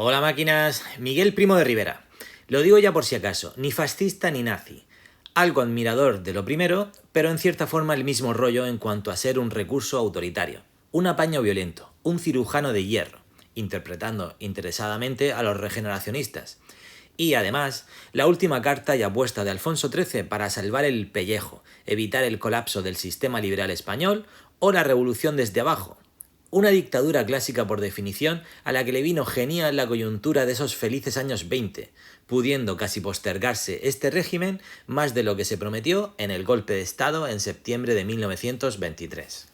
Hola máquinas, Miguel Primo de Rivera. Lo digo ya por si acaso, ni fascista ni nazi. Algo admirador de lo primero, pero en cierta forma el mismo rollo en cuanto a ser un recurso autoritario, un apaño violento, un cirujano de hierro, interpretando interesadamente a los regeneracionistas. Y además, la última carta y apuesta de Alfonso XIII para salvar el pellejo, evitar el colapso del sistema liberal español o la revolución desde abajo. Una dictadura clásica por definición a la que le vino genial la coyuntura de esos felices años 20, pudiendo casi postergarse este régimen más de lo que se prometió en el golpe de Estado en septiembre de 1923.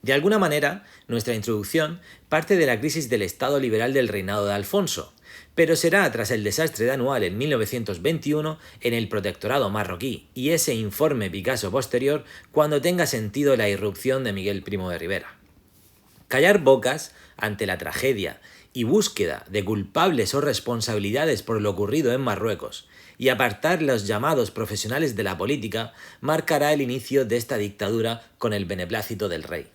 De alguna manera, nuestra introducción parte de la crisis del Estado liberal del reinado de Alfonso, pero será tras el desastre de Anual en 1921 en el protectorado marroquí y ese informe Picasso posterior cuando tenga sentido la irrupción de Miguel Primo de Rivera. Callar bocas ante la tragedia y búsqueda de culpables o responsabilidades por lo ocurrido en Marruecos y apartar los llamados profesionales de la política marcará el inicio de esta dictadura con el beneplácito del rey.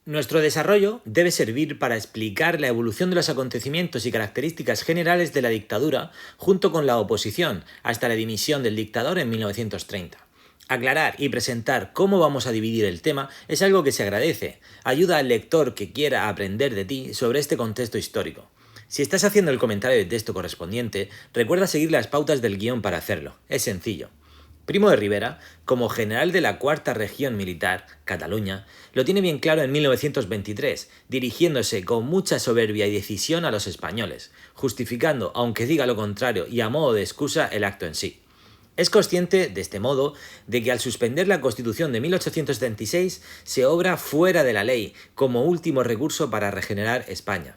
Nuestro desarrollo debe servir para explicar la evolución de los acontecimientos y características generales de la dictadura junto con la oposición hasta la dimisión del dictador en 1930. Aclarar y presentar cómo vamos a dividir el tema es algo que se agradece, ayuda al lector que quiera aprender de ti sobre este contexto histórico. Si estás haciendo el comentario de texto correspondiente, recuerda seguir las pautas del guión para hacerlo, es sencillo. Primo de Rivera, como general de la Cuarta Región Militar, Cataluña, lo tiene bien claro en 1923, dirigiéndose con mucha soberbia y decisión a los españoles, justificando, aunque diga lo contrario y a modo de excusa, el acto en sí. Es consciente, de este modo, de que al suspender la Constitución de 1836 se obra fuera de la ley, como último recurso para regenerar España.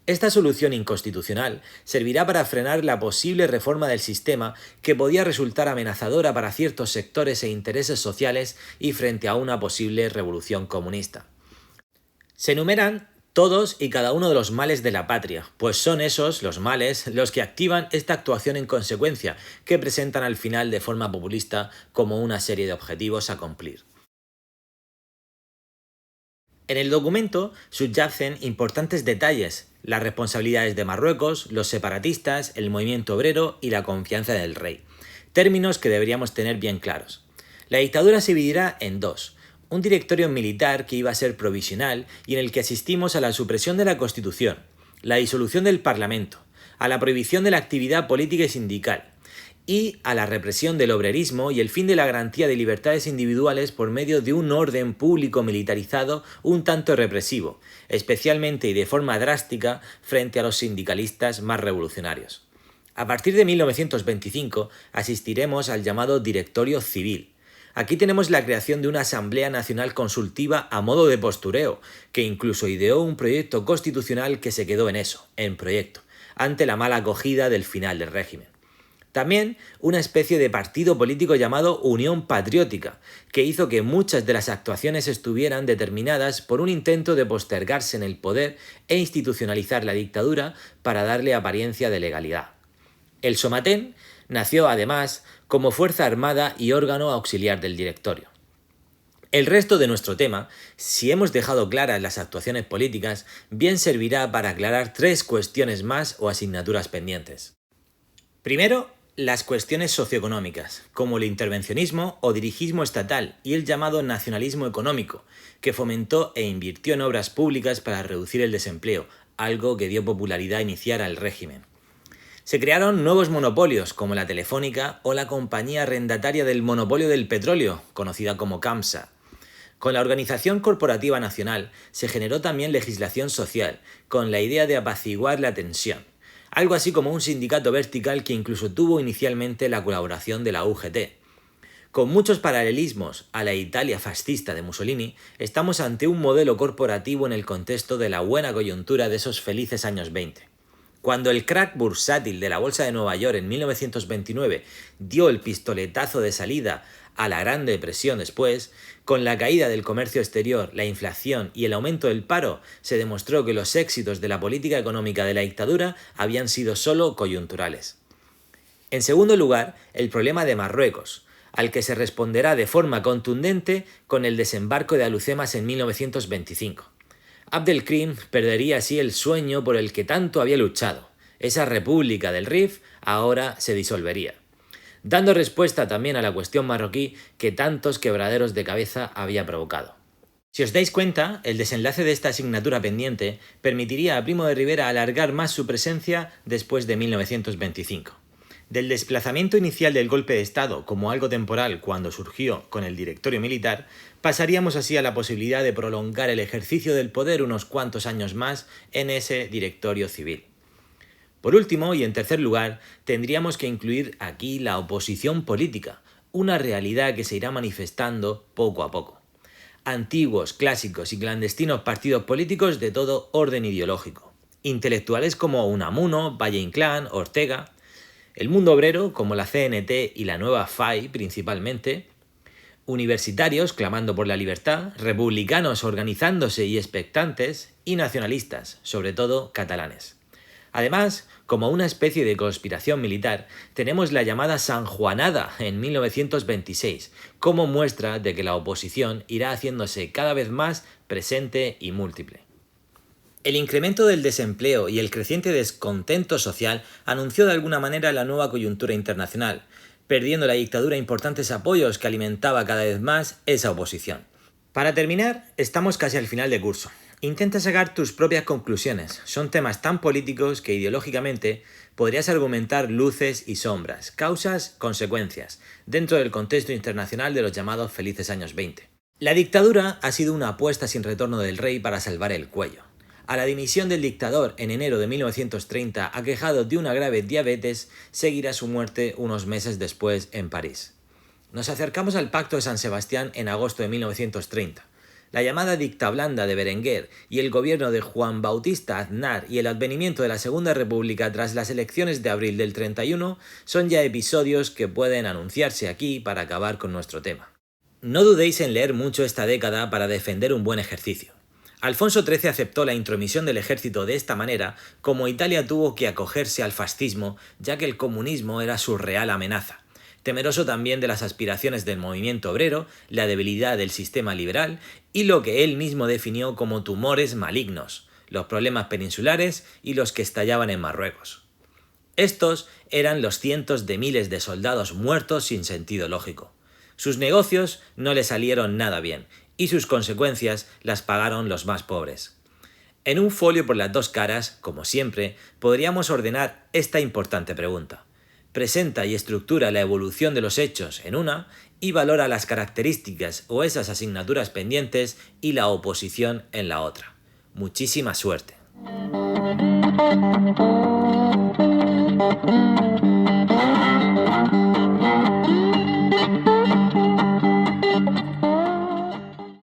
Esta solución inconstitucional servirá para frenar la posible reforma del sistema que podía resultar amenazadora para ciertos sectores e intereses sociales y frente a una posible revolución comunista. Se enumeran todos y cada uno de los males de la patria, pues son esos, los males, los que activan esta actuación en consecuencia, que presentan al final de forma populista como una serie de objetivos a cumplir. En el documento subyacen importantes detalles, las responsabilidades de Marruecos, los separatistas, el movimiento obrero y la confianza del rey, términos que deberíamos tener bien claros. La dictadura se dividirá en dos: un directorio militar que iba a ser provisional y en el que asistimos a la supresión de la Constitución, la disolución del Parlamento, a la prohibición de la actividad política y sindical, y a la represión del obrerismo y el fin de la garantía de libertades individuales por medio de un orden público militarizado un tanto represivo, especialmente y de forma drástica frente a los sindicalistas más revolucionarios. A partir de 1925 asistiremos al llamado Directorio Civil. Aquí tenemos la creación de una Asamblea Nacional Consultiva a modo de postureo, que incluso ideó un proyecto constitucional que se quedó en eso, en proyecto, ante la mala acogida del final del régimen. También una especie de partido político llamado Unión Patriótica, que hizo que muchas de las actuaciones estuvieran determinadas por un intento de postergarse en el poder e institucionalizar la dictadura para darle apariencia de legalidad. El Somatén nació, además, como fuerza armada y órgano auxiliar del directorio. El resto de nuestro tema, si hemos dejado claras las actuaciones políticas, bien servirá para aclarar tres cuestiones más o asignaturas pendientes. Primero, las cuestiones socioeconómicas, como el intervencionismo o dirigismo estatal y el llamado nacionalismo económico, que fomentó e invirtió en obras públicas para reducir el desempleo, algo que dio popularidad inicial al régimen. Se crearon nuevos monopolios, como la Telefónica o la compañía arrendataria del monopolio del petróleo, conocida como CAMSA. Con la Organización Corporativa Nacional se generó también legislación social, con la idea de apaciguar la tensión. Algo así como un sindicato vertical que incluso tuvo inicialmente la colaboración de la UGT. Con muchos paralelismos a la Italia fascista de Mussolini, estamos ante un modelo corporativo en el contexto de la buena coyuntura de esos felices años 20. Cuando el crack bursátil de la Bolsa de Nueva York en 1929 dio el pistoletazo de salida a la Gran Depresión después, con la caída del comercio exterior, la inflación y el aumento del paro, se demostró que los éxitos de la política económica de la dictadura habían sido solo coyunturales. En segundo lugar, el problema de Marruecos, al que se responderá de forma contundente con el desembarco de Alhucemas en 1925. Abdelkrim perdería así el sueño por el que tanto había luchado. Esa república del Rif ahora se disolvería, dando respuesta también a la cuestión marroquí que tantos quebraderos de cabeza había provocado. Si os dais cuenta, el desenlace de esta asignatura pendiente permitiría a Primo de Rivera alargar más su presencia después de 1925. Del desplazamiento inicial del golpe de Estado como algo temporal cuando surgió con el directorio militar, pasaríamos así a la posibilidad de prolongar el ejercicio del poder unos cuantos años más en ese directorio civil. Por último, y en tercer lugar, tendríamos que incluir aquí la oposición política, una realidad que se irá manifestando poco a poco. Antiguos, clásicos y clandestinos partidos políticos de todo orden ideológico. Intelectuales como Unamuno, Valle Inclán, Ortega. El mundo obrero, como la CNT y la nueva FAI principalmente. Universitarios clamando por la libertad, republicanos organizándose y expectantes, y nacionalistas, sobre todo catalanes. Además, como una especie de conspiración militar, tenemos la llamada Sanjuanada en 1926, como muestra de que la oposición irá haciéndose cada vez más presente y múltiple. El incremento del desempleo y el creciente descontento social anunció de alguna manera la nueva coyuntura internacional, perdiendo la dictadura importantes apoyos que alimentaba cada vez más esa oposición. Para terminar, estamos casi al final de curso. Intenta sacar tus propias conclusiones. Son temas tan políticos que ideológicamente podrías argumentar luces y sombras, causas, consecuencias, dentro del contexto internacional de los llamados felices años 20. La dictadura ha sido una apuesta sin retorno del rey para salvar el cuello. A la dimisión del dictador en enero de 1930, aquejado de una grave diabetes, seguirá su muerte unos meses después en París. Nos acercamos al Pacto de San Sebastián en agosto de 1930. La llamada dicta blanda de Berenguer y el gobierno de Juan Bautista Aznar y el advenimiento de la Segunda República tras las elecciones de abril del 31 son ya episodios que pueden anunciarse aquí para acabar con nuestro tema. No dudéis en leer mucho esta década para defender un buen ejercicio. Alfonso XIII aceptó la intromisión del ejército de esta manera, como Italia tuvo que acogerse al fascismo, ya que el comunismo era su real amenaza. Temeroso también de las aspiraciones del movimiento obrero, la debilidad del sistema liberal y lo que él mismo definió como tumores malignos, los problemas peninsulares y los que estallaban en Marruecos. Estos eran los cientos de miles de soldados muertos sin sentido lógico. Sus negocios no le salieron nada bien y sus consecuencias las pagaron los más pobres. En un folio por las dos caras, como siempre, podríamos ordenar esta importante pregunta. Presenta y estructura la evolución de los hechos en una y valora las características o esas asignaturas pendientes y la oposición en la otra. Muchísima suerte.